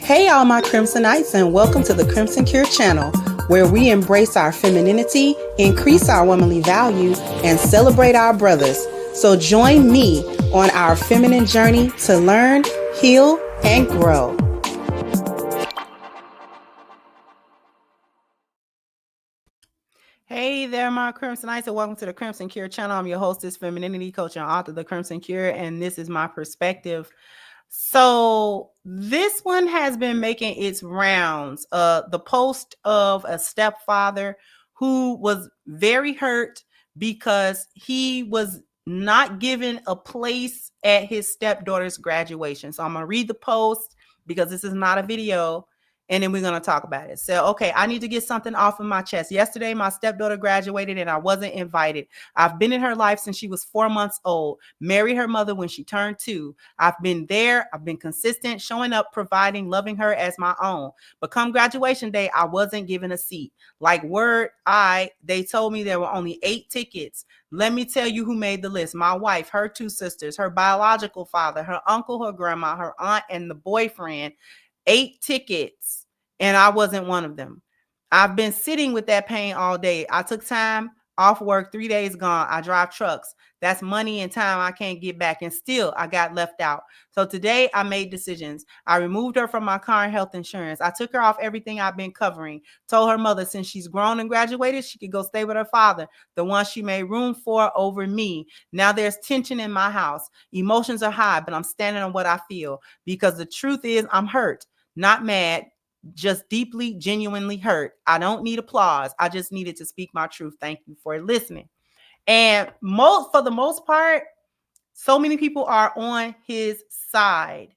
Hey, all my Crimsonites, and welcome to the Crimson Cure channel, where we embrace our femininity, increase our womanly value, and celebrate our brothers. So join me on our feminine journey to learn, heal, and grow. Hey there, my Crimsonites, and welcome to the Crimson Cure channel. I'm your hostess, femininity coach, and author of The Crimson Cure, and this is my perspective. So this one has been making its rounds. The post of a stepfather who was very hurt because he was not given a place at his stepdaughter's graduation. So I'm going to read the post because this is not a video, and then we're going to talk about it. So, okay, I need to get something off of my chest. Yesterday, my stepdaughter graduated and I wasn't invited. I've been in her life since she was 4 months old, married her mother when she turned 2. I've been there. I've been consistent, showing up, providing, loving her as my own. But come graduation day, I wasn't given a seat. Like they told me there were only 8 tickets. Let me tell you who made the list. My wife, her 2 sisters, her biological father, her uncle, her grandma, her aunt, and the boyfriend. 8 tickets, and I wasn't one of them. I've been sitting with that pain all day. I took time off work, 3 days gone. I drive trucks. That's money and time I can't get back, and still I got left out. So today I made decisions. I removed her from my car and health insurance. I took her off everything I've been covering. Told her mother since she's grown and graduated, she could go stay with her father, the one she made room for over me. Now there's tension in my house. Emotions are high, but I'm standing on what I feel, because the truth is I'm hurt. Not mad, just deeply, genuinely hurt. I don't need applause. I just needed to speak my truth. Thank you for listening. And for the most part, so many people are on his side,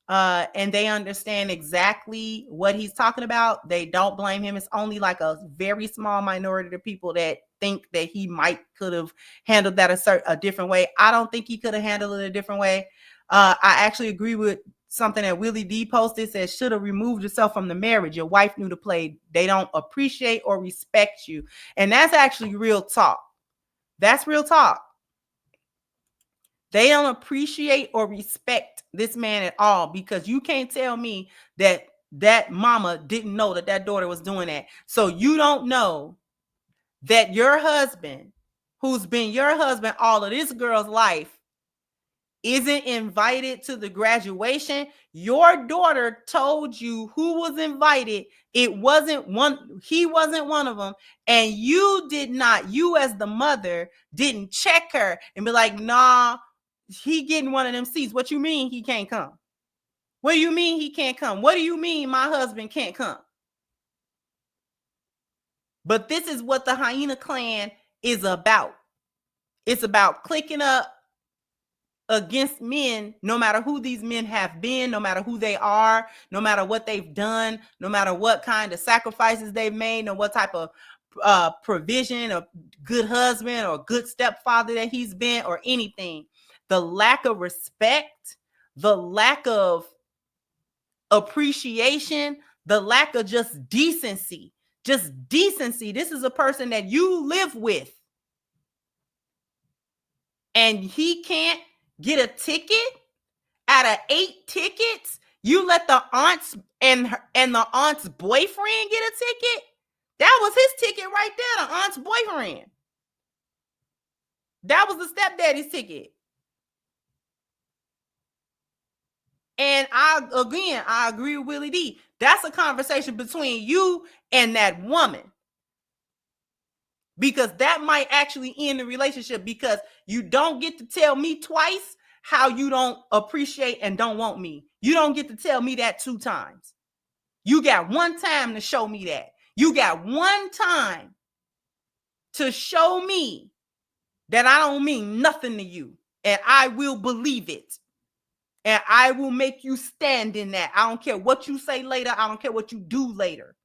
and they understand exactly what he's talking about. They don't blame him. It's only like a very small minority of people that think that he could have handled that a different way. I don't think he could have handled it a different way. I actually agree with something that Willie D posted, says should have removed yourself from the marriage. Your wife knew to play. They don't appreciate or respect you. And that's actually real talk. That's real talk. They don't appreciate or respect this man at all, because you can't tell me that mama didn't know that daughter was doing that. So you don't know that your husband, who's been your husband all of this girl's life, isn't invited to the graduation. Your daughter told you who was invited. He wasn't one of them. And you as the mother, didn't check her and be like, nah, he getting one of them seats. What you mean he can't come? What do you mean he can't come? What do you mean my husband can't come? But this is what the Hyena Clan is about. It's about clicking up against men, no matter who these men have been, no matter who they are, no matter what they've done, no matter what kind of sacrifices they've made, no what type of provision or good husband or good stepfather that he's been, or anything. The lack of respect, the lack of appreciation, the lack of just decency. This is a person that you live with, and he can't get a ticket out of 8 tickets. You let the aunts and the aunt's boyfriend get a ticket. That was his ticket right there, the aunt's boyfriend. That was the stepdaddy's ticket. And I agree with Willie D. That's a conversation between you and that woman, because that might actually end the relationship, because you don't get to tell me twice how you don't appreciate and don't want me. You don't get to tell me that 2 times. You got 1 time to show me that. You got 1 time to show me that I don't mean nothing to you, and I will believe it. And I will make you stand in that. I don't care what you say later. I don't care what you do later.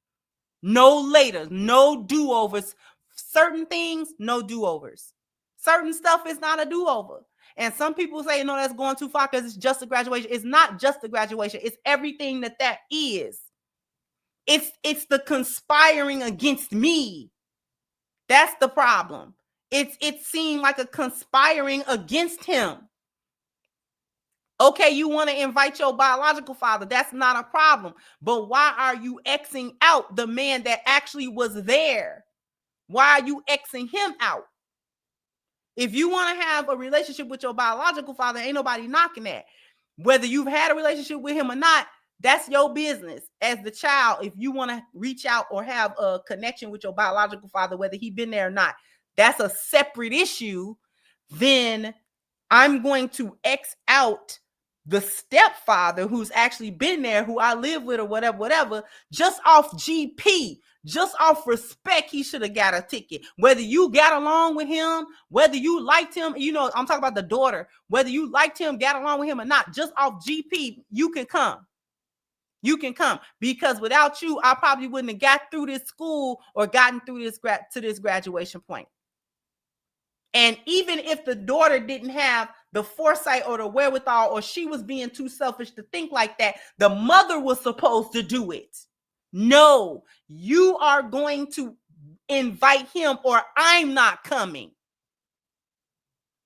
No later, no do-overs. Certain things, no do-overs. Certain stuff is not a do-over. And some people say, no, that's going too far because it's just a graduation. It's not just a graduation. It's everything that is. It's the conspiring against me. That's the problem. It seemed like a conspiring against him. Okay, you want to invite your biological father. That's not a problem. But why are you Xing out the man that actually was there? Why are you Xing him out? If you want to have a relationship with your biological father, ain't nobody knocking that. Whether you've had a relationship with him or not, that's your business as the child. If you want to reach out or have a connection with your biological father, whether he been there or not, that's a separate issue. Then I'm going to X out the stepfather who's actually been there, who I live with or whatever, just off GP, just off respect. He should have got a ticket. Whether you got along with him, whether you liked him, you know, I'm talking about the daughter, whether you liked him, got along with him or not, just off GP, you can come. You can come, because without you, I probably wouldn't have got through this school or gotten through this to this graduation point. And even if the daughter didn't have the foresight or the wherewithal, or she was being too selfish to think like that, the mother was supposed to do it. No, you are going to invite him or I'm not coming.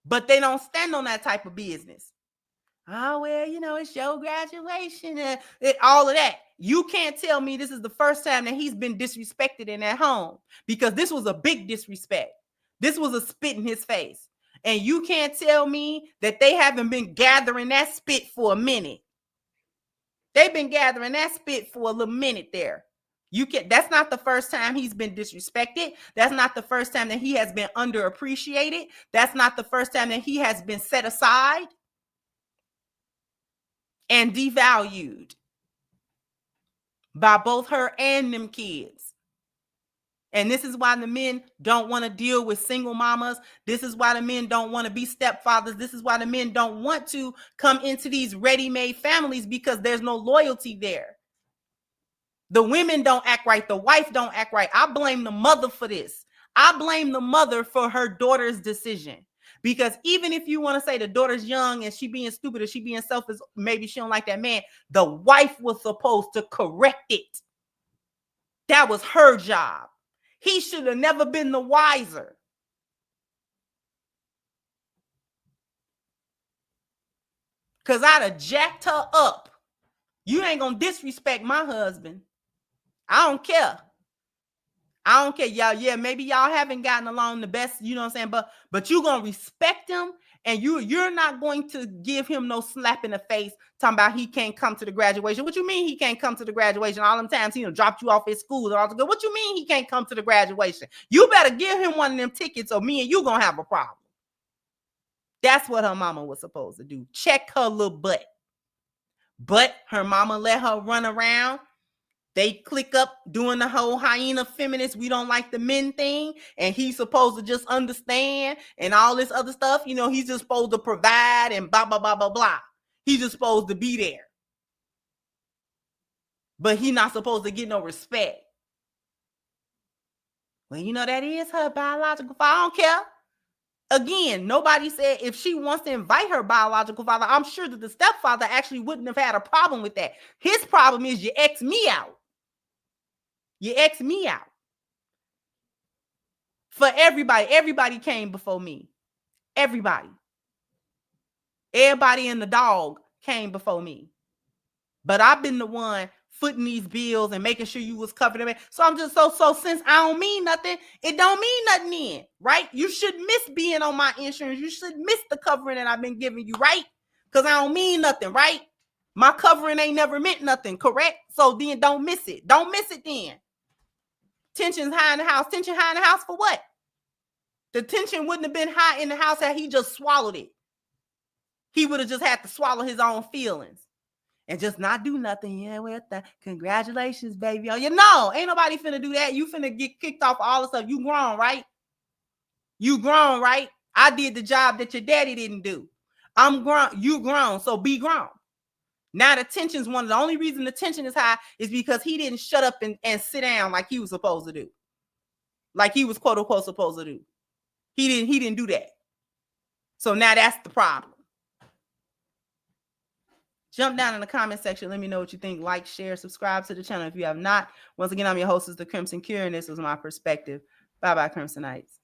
But they don't stand on that type of business. Oh, well, you know, it's your graduation and all of that. You can't tell me this is the first time that he's been disrespected in that home, because this was a big disrespect. This was a spit in his face. And you can't tell me that they haven't been gathering that spit for a minute. They've been gathering that spit for a little minute there. That's not the first time he's been disrespected. That's not the first time that he has been underappreciated. That's not the first time that he has been set aside and devalued by both her and them kids. And this is why the men don't want to deal with single mamas. This is why the men don't want to be stepfathers. This is why the men don't want to come into these ready-made families, because there's no loyalty there. The women don't act right. The wife don't act right. I blame the mother for this. I blame the mother for her daughter's decision. Because even if you want to say the daughter's young and she being stupid or she being selfish, maybe she don't like that man, the wife was supposed to correct it. That was her job. He should have never been the wiser. Because I'd have jacked her up. You ain't going to disrespect my husband. I don't care. I don't care, y'all. Yeah, maybe y'all haven't gotten along the best, you know what I'm saying? But you're going to respect him, and you're not going to give him no slap in the face talking about he can't come to the graduation. What you mean he can't come to the graduation? All them times he dropped you off at school and all the good. What you mean he can't come to the graduation? You better give him one of them tickets, or me and you going to have a problem. That's what her mama was supposed to do. Check her little butt. But her mama let her run around. They click up doing the whole hyena feminist, we don't like the men thing. And he's supposed to just understand and all this other stuff. You know, he's just supposed to provide and blah, blah, blah, blah, blah. He's just supposed to be there. But he's not supposed to get no respect. Well, you know, that is her biological father. I don't care. Again, nobody said if she wants to invite her biological father, I'm sure that the stepfather actually wouldn't have had a problem with that. His problem is you X me out. You X me out. For everybody came before me. Everybody and the dog came before me. But I've been the one footing these bills and making sure you was covered. So I'm just so since I don't mean nothing, it don't mean nothing then, right? You should miss being on my insurance. You should miss the covering that I've been giving you, right? Because I don't mean nothing, right? My covering ain't never meant nothing, correct? So then don't miss it. Don't miss it then. Tension's high in the house. Tension high in the house for what? The tension wouldn't have been high in the house had he just swallowed it. He would have just had to swallow his own feelings and just not do nothing. Yeah, well, congratulations, baby. Oh, you know, ain't nobody finna do that. You finna get kicked off all the stuff. You grown, right? You grown, right? I did the job that your daddy didn't do. I'm grown. You grown, so be grown. Now the tension's one of the only reason the tension is high is because he didn't shut up and sit down like he was supposed to do. Like he was quote unquote supposed to do. He didn't do that. So now that's the problem. Jump down in the comment section. Let me know what you think. Like, share, subscribe to the channel if you have not. Once again, I'm your hostess, The Crimson Cure, and this was my perspective. Bye-bye, Crimsonites.